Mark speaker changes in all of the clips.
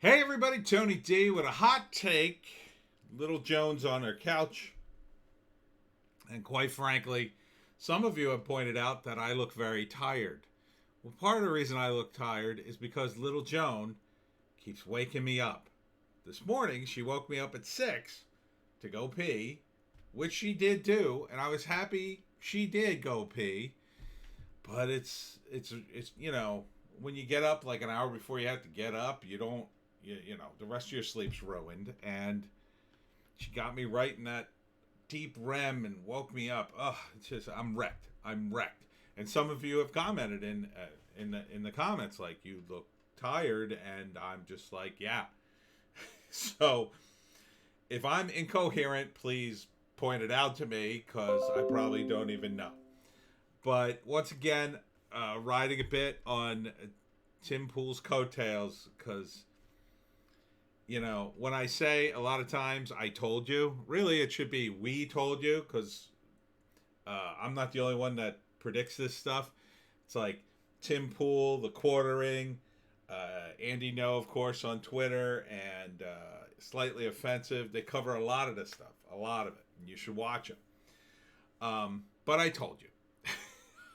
Speaker 1: Hey everybody, Tony D with a hot take. Little Jones on her couch. And quite frankly, some of you have pointed out that I look very tired. Well, part of the reason I look tired is because little Joan keeps waking me up. This morning, she woke me up at 6 to go pee, which she did do, and I was happy she did go pee. But it's when you get up like an hour before you have to get up, you don't the rest of your sleep's ruined, and she got me right in that deep REM and woke me up. Ugh, it's just I'm wrecked. I'm wrecked. And some of you have commented in the comments like you look tired, and I'm just like, yeah. So if I'm incoherent, please point it out to me because I probably don't even know. But once again, riding a bit on Tim Pool's coattails because when I say a lot of times I told you, really it should be we told you because I'm not the only one that predicts this stuff. It's like Tim Pool, the quartering, Andy No, of course, on Twitter, and Slightly Offensive. They cover a lot of this stuff, a lot of it. And you should watch them. But I told you.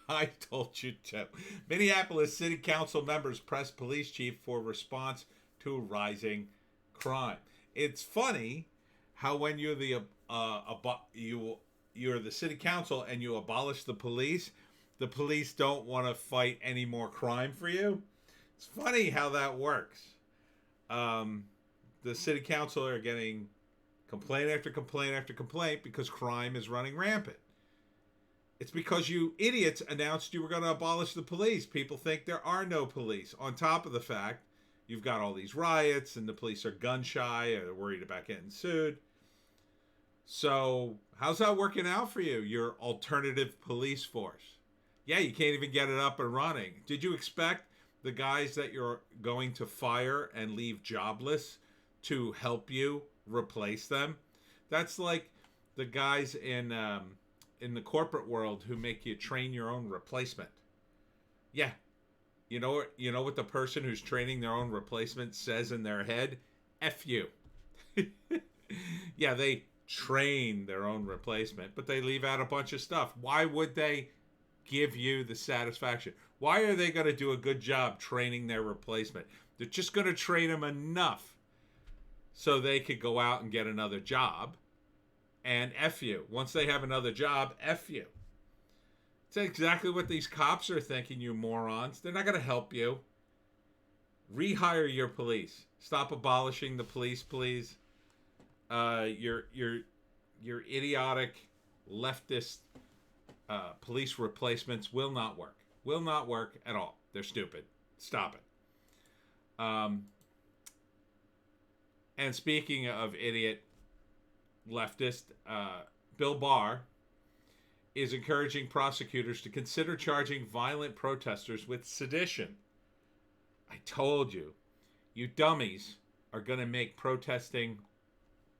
Speaker 1: I told you too. Minneapolis City Council members press police chief for response to rising crime. It's funny how when you're you're the city council and you abolish the police don't want to fight any more crime for you. It's funny how that works. The city council are getting complaint after complaint after complaint because crime is running rampant. It's because you idiots announced you were going to abolish the police. People think there are no police. On top of the fact, you've got all these riots and the police are gun shy or they're worried about getting sued. So how's that working out for you, your alternative police force? Yeah, you can't even get it up and running. Did you expect the guys that you're going to fire and leave jobless to help you replace them? That's like the guys in the corporate world who make you train your own replacement. Yeah. You know what the person who's training their own replacement says in their head? F you. Yeah, they train their own replacement, but they leave out a bunch of stuff. Why would they give you the satisfaction? Why are they going to do a good job training their replacement? They're just going to train them enough so they could go out and get another job. And F you. Once they have another job, F you. It's exactly what these cops are thinking, you morons. They're not going to help you. Rehire your police. Stop abolishing the police, please. Your idiotic leftist police replacements will not work. Will not work at all. They're stupid. Stop it. And speaking of idiot leftist, Bill Barr is encouraging prosecutors to consider charging violent protesters with sedition. I told you, you dummies are going to make protesting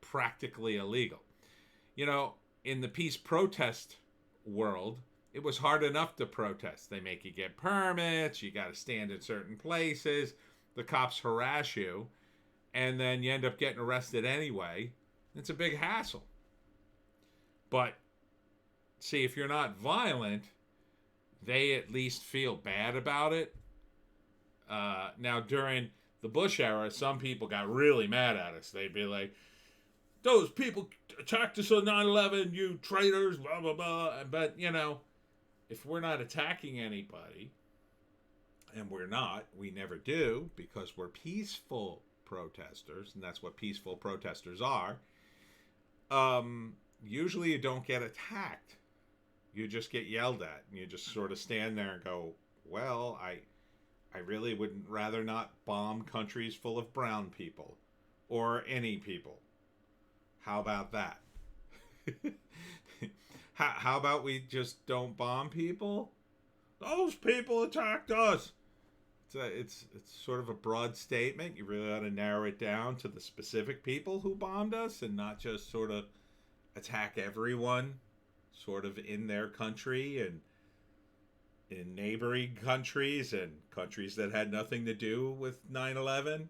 Speaker 1: practically illegal. In the peace protest world, it was hard enough to protest. They make you get permits, you got to stand in certain places, the cops harass you, and then you end up getting arrested anyway. It's a big hassle. But see, if you're not violent, they at least feel bad about it. Now, during the Bush era, some people got really mad at us. They'd be like, those people attacked us on 9/11, you traitors, blah, blah, blah. But, if we're not attacking anybody, and we never do, because we're peaceful protesters, and that's what peaceful protesters are, usually you don't get attacked. You just get yelled at, and you just sort of stand there and go, well, I really would rather not bomb countries full of brown people or any people. How about that? How about we just don't bomb people? Those people attacked us. It's sort of a broad statement. You really ought to narrow it down to the specific people who bombed us and not just sort of attack everyone sort of in their country and in neighboring countries and countries that had nothing to do with 9/11.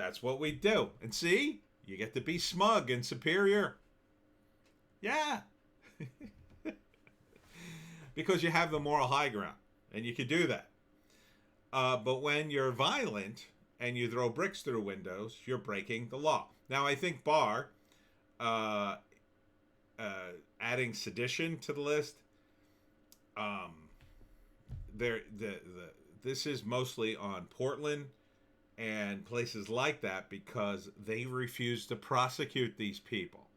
Speaker 1: That's what we do. And see, you get to be smug and superior. Yeah. Because you have the moral high ground, and you can do that. But when you're violent and you throw bricks through windows, you're breaking the law. Now, I think Barr, adding sedition to the list, this is mostly on Portland and places like that because they refuse to prosecute these people.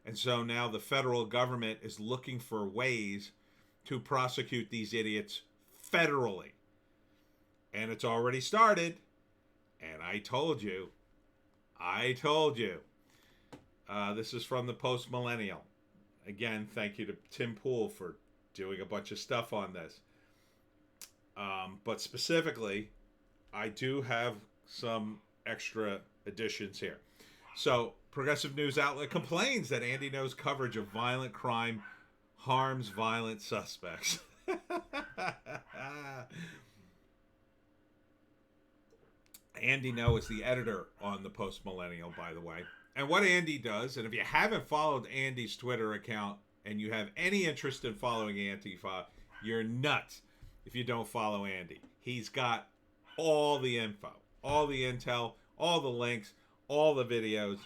Speaker 1: And so now the federal government is looking for ways to prosecute these idiots federally. And it's already started. And I told you. This is from the Post Millennial. Again, thank you to Tim Pool for doing a bunch of stuff on this. But specifically, I do have some extra additions here. So, Progressive News Outlet complains that Andy Ngo's coverage of violent crime harms violent suspects. Andy Ngo is the editor on the Post Millennial, by the way. And what Andy does, and if you haven't followed Andy's Twitter account and you have any interest in following Antifa, you're nuts if you don't follow Andy. He's got all the info, all the intel, all the links, all the videos,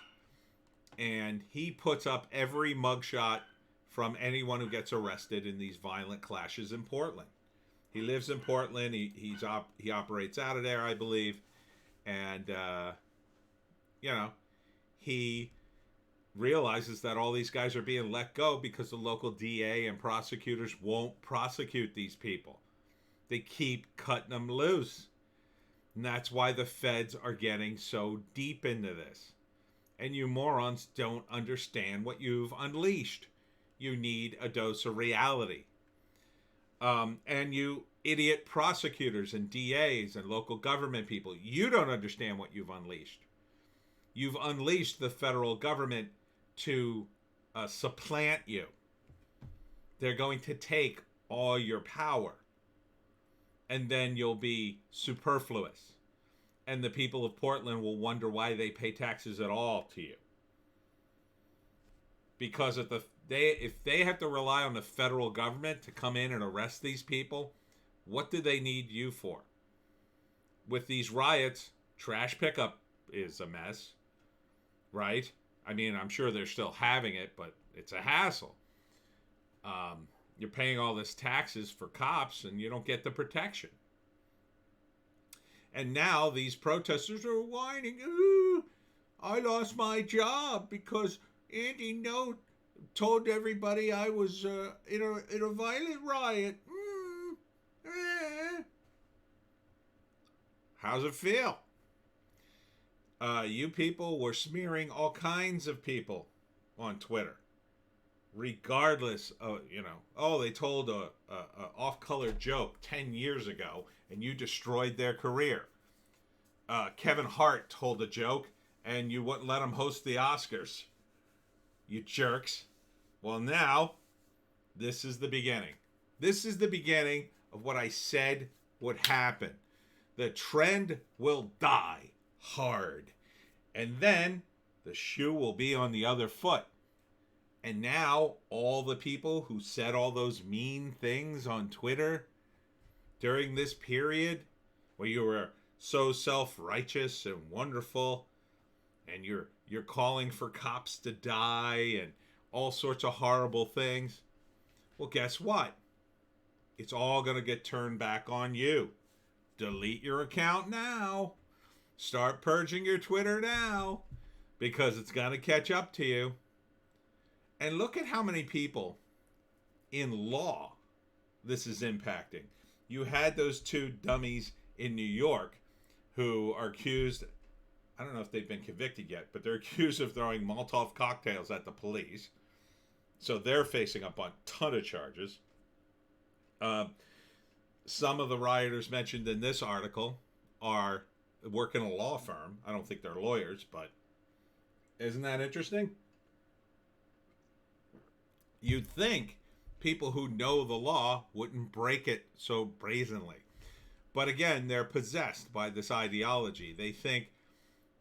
Speaker 1: and he puts up every mugshot from anyone who gets arrested in these violent clashes in Portland. He lives in Portland. He operates out of there, I believe, and he realizes that all these guys are being let go because the local DA and prosecutors won't prosecute these people. They keep cutting them loose. And that's why the feds are getting so deep into this. And you morons don't understand what you've unleashed. You need a dose of reality. And you idiot prosecutors and DAs and local government people, you don't understand what you've unleashed. You've unleashed the federal government to supplant you. They're going to take all your power. And then you'll be superfluous. And the people of Portland will wonder why they pay taxes at all to you. Because if they have to rely on the federal government to come in and arrest these people, what do they need you for? With these riots, trash pickup is a mess, right? I mean, I'm sure they're still having it, but it's a hassle. You're paying all this taxes for cops and you don't get the protection. And now these protesters are whining, ooh, I lost my job because Andy Ngo told everybody I was in a violent riot. How's it feel? You people were smearing all kinds of people on Twitter. Regardless of, they told a off-color joke 10 years ago and you destroyed their career. Kevin Hart told a joke and you wouldn't let him host the Oscars. You jerks. Well, now, this is the beginning. This is the beginning of what I said would happen. The trend will die hard. And then the shoe will be on the other foot. And now all the people who said all those mean things on Twitter during this period where you were so self-righteous and wonderful and you're calling for cops to die and all sorts of horrible things. Well, guess what? It's all going to get turned back on you. Delete your account now. Start purging your Twitter now because it's going to catch up to you. And look at how many people in law this is impacting. You had those two dummies in New York who are accused, I don't know if they've been convicted yet, but they're accused of throwing Molotov cocktails at the police. So they're facing up on a ton of charges. Some of the rioters mentioned in this article are work in a law firm. I don't think they're lawyers, but isn't that interesting? You'd think people who know the law wouldn't break it so brazenly. But again, they're possessed by this ideology. They think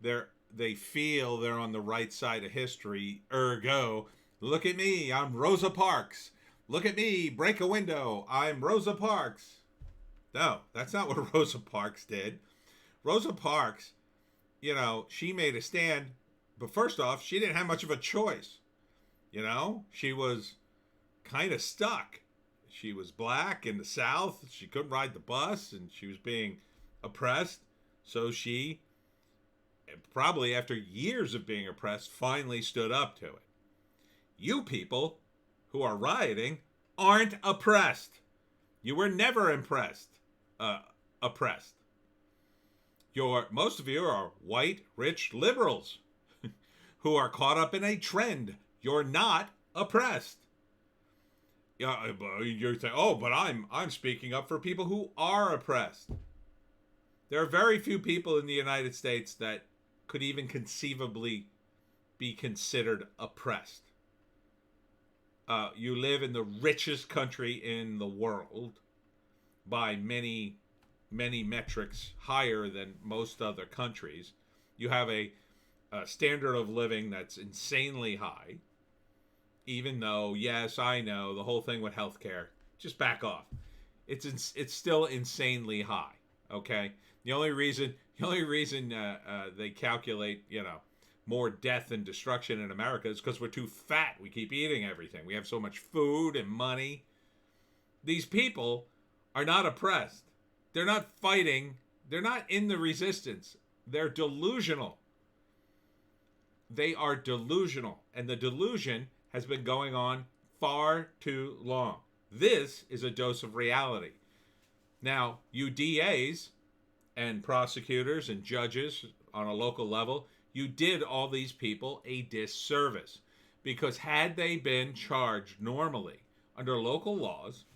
Speaker 1: they feel they're on the right side of history. Ergo, look at me, I'm Rosa Parks. Look at me, break a window, I'm Rosa Parks. No, that's not what Rosa Parks did. Rosa Parks, she made a stand, but first off, she didn't have much of a choice. She was kind of stuck. She was black in the South. She couldn't ride the bus, and she was being oppressed. So she, probably after years of being oppressed, finally stood up to it. You people who are rioting aren't oppressed. You were never oppressed. Most of you are white, rich liberals who are caught up in a trend. You're not oppressed. Yeah, you're saying, oh, but I'm speaking up for people who are oppressed. There are very few people in the United States that could even conceivably be considered oppressed. You live in the richest country in the world by many, many metrics higher than most other countries. You have a standard of living that's insanely high. Even though, yes, I know the whole thing with healthcare, just back off. It's still insanely high. Okay, the only reason they calculate more death and destruction in America is because we're too fat. We keep eating everything. We have so much food and money. These people are not oppressed. They're not fighting. They're not in the resistance. They're delusional. They are delusional, and the delusion has been going on far too long. This is a dose of reality. Now, you DAs and prosecutors and judges on a local level, you did all these people a disservice. Because had they been charged normally under local laws,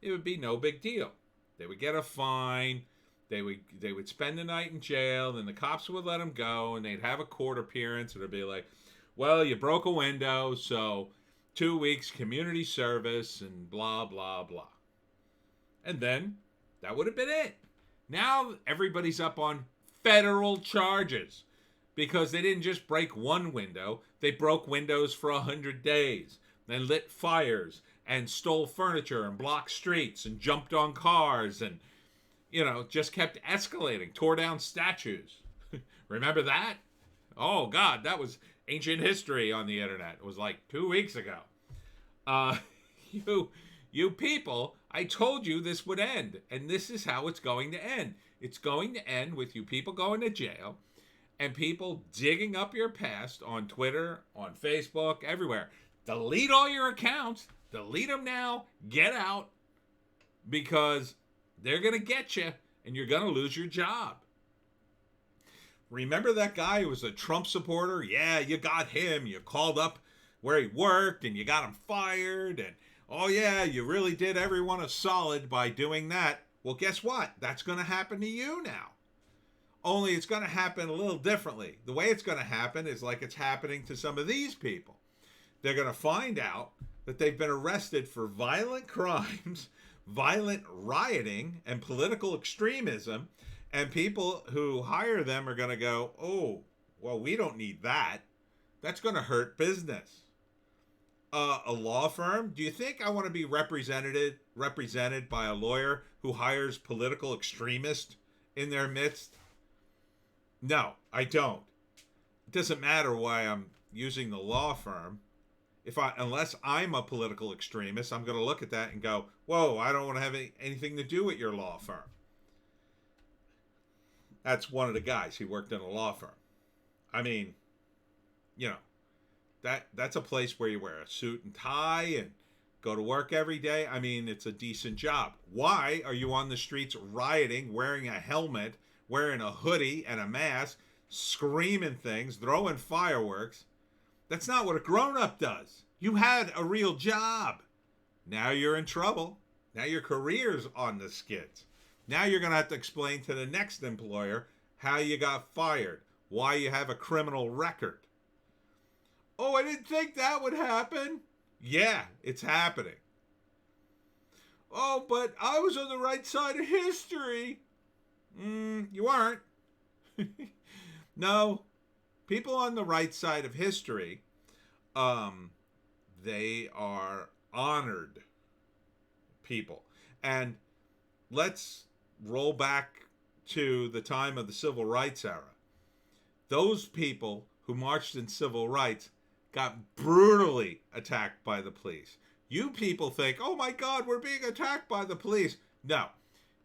Speaker 1: it would be no big deal. They would get a fine, they would spend the night in jail, then the cops would let them go, and they'd have a court appearance, and it'd be like, well, you broke a window, so 2 weeks community service and blah, blah, blah. And then that would have been it. Now everybody's up on federal charges because they didn't just break one window. They broke windows for 100 days, then lit fires and stole furniture and blocked streets and jumped on cars and, just kept escalating, tore down statues. Remember that? Oh, God, that was ancient history on the internet. It was like 2 weeks ago. You people, I told you this would end, and this is how it's going to end. It's going to end with you people going to jail and people digging up your past on Twitter, on Facebook, everywhere. Delete all your accounts. Delete them now. Get out. Because they're going to get you, and you're going to lose your job. Remember that guy who was a Trump supporter? Yeah, you got him. You called up where he worked, and you got him fired. And, oh, yeah, you really did everyone a solid by doing that. Well, guess what? That's going to happen to you now. Only it's going to happen a little differently. The way it's going to happen is like it's happening to some of these people. They're going to find out that they've been arrested for violent crimes, violent rioting, and political extremism, and people who hire them are going to go, oh, well, we don't need that. That's going to hurt business. A law firm? Do you think I want to be represented by a lawyer who hires political extremists in their midst? No, I don't. It doesn't matter why I'm using the law firm. Unless I'm a political extremist, I'm going to look at that and go, whoa, I don't want to have anything to do with your law firm. That's one of the guys. He worked in a law firm. I mean, that's a place where you wear a suit and tie and go to work every day. I mean, it's a decent job. Why are you on the streets rioting, wearing a helmet, wearing a hoodie and a mask, screaming things, throwing fireworks? That's not what a grown-up does. You had a real job. Now you're in trouble. Now your career's on the skids. Now you're going to have to explain to the next employer how you got fired, why you have a criminal record. Oh, I didn't think that would happen. Yeah, it's happening. Oh, but I was on the right side of history. You aren't. No, people on the right side of history, they are honored people. And let's roll back to the time of the civil rights era. Those people who marched in civil rights got brutally attacked by the police. You people think, oh my God, we're being attacked by the police. No,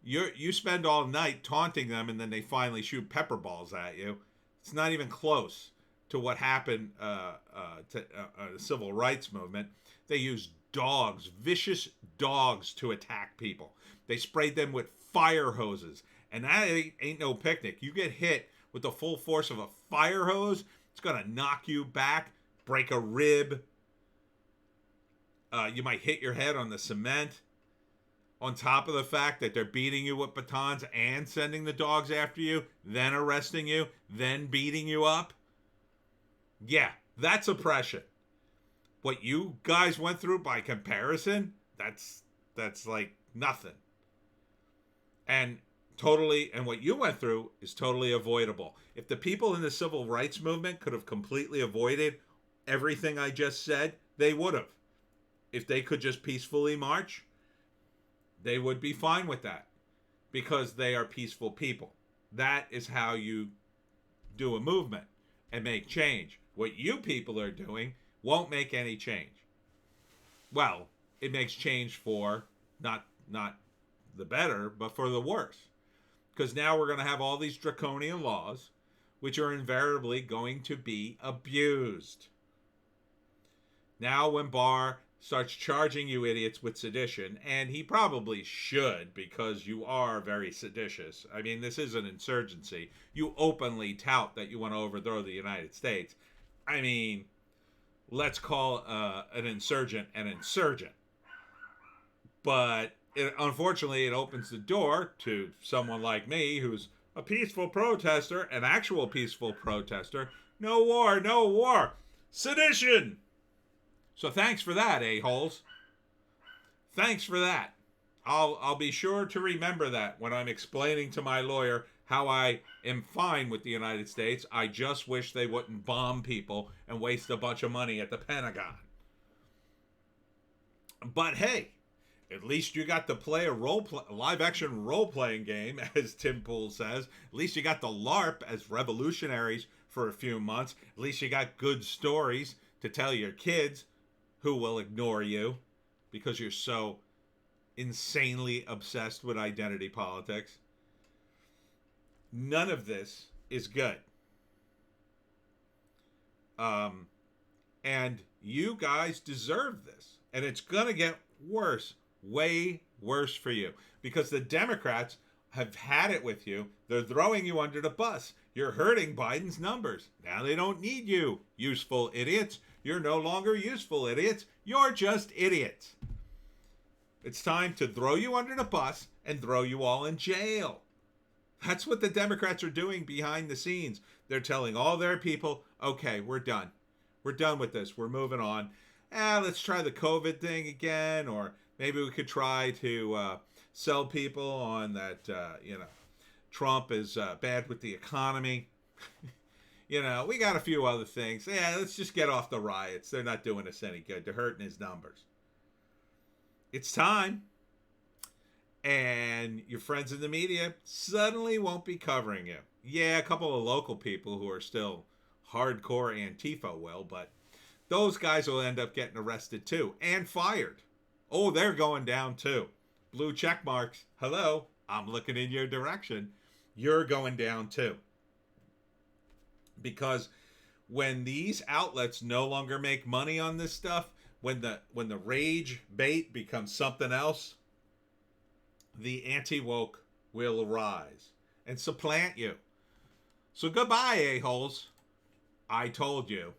Speaker 1: you spend all night taunting them, and then they finally shoot pepper balls at you. It's not even close to what happened to the civil rights movement. They used dogs, vicious dogs, to attack people. They sprayed them with fire hoses, and that ain't no picnic. You get hit with the full force of a fire hose, it's gonna knock you back, break a rib. You might hit your head on the cement. On top of the fact that they're beating you with batons and sending the dogs after you, then arresting you, then beating you up. Yeah, that's oppression. What you guys went through, by comparison, that's like nothing. And what you went through is totally avoidable. If the people in the civil rights movement could have completely avoided everything I just said, they would have. If they could just peacefully march, they would be fine with that, because they are peaceful people. That is how you do a movement and make change. What you people are doing won't make any change. Well, it makes change for not the better, but for the worse. Because now we're going to have all these draconian laws, which are invariably going to be abused. Now when Barr starts charging you idiots with sedition, and he probably should, because you are very seditious. I mean, this is an insurgency. You openly tout that you want to overthrow the United States. I mean, let's call an insurgent an insurgent. But unfortunately, it opens the door to someone like me, who's a peaceful protester, an actual peaceful protester. No war, no war. Sedition! So thanks for that, a-holes. Thanks for that. I'll be sure to remember that when I'm explaining to my lawyer how I am fine with the United States. I just wish they wouldn't bomb people and waste a bunch of money at the Pentagon. But hey, at least you got to play a live-action role-playing game, as Tim Pool says. At least you got the LARP as revolutionaries for a few months. At least you got good stories to tell your kids, who will ignore you because you're so insanely obsessed with identity politics. None of this is good. And you guys deserve this. And it's going to get worse, way worse for you. Because the Democrats have had it with you. They're throwing you under the bus. You're hurting Biden's numbers. Now they don't need you, useful idiots. You're no longer useful idiots. You're just idiots. It's time to throw you under the bus and throw you all in jail. That's what the Democrats are doing behind the scenes. They're telling all their people, okay, we're done. We're done with this. We're moving on. Let's try the COVID thing again, or maybe we could try to sell people on that, Trump is bad with the economy. We got a few other things. Yeah, let's just get off the riots. They're not doing us any good. They're hurting his numbers. It's time. And your friends in the media suddenly won't be covering you. Yeah, a couple of local people who are still hardcore Antifa will, but those guys will end up getting arrested too and fired. Oh, they're going down too. Blue check marks. Hello, I'm looking in your direction. You're going down too. Because when these outlets no longer make money on this stuff, when the rage bait becomes something else, the anti-woke will arise and supplant you. So goodbye, a-holes. I told you.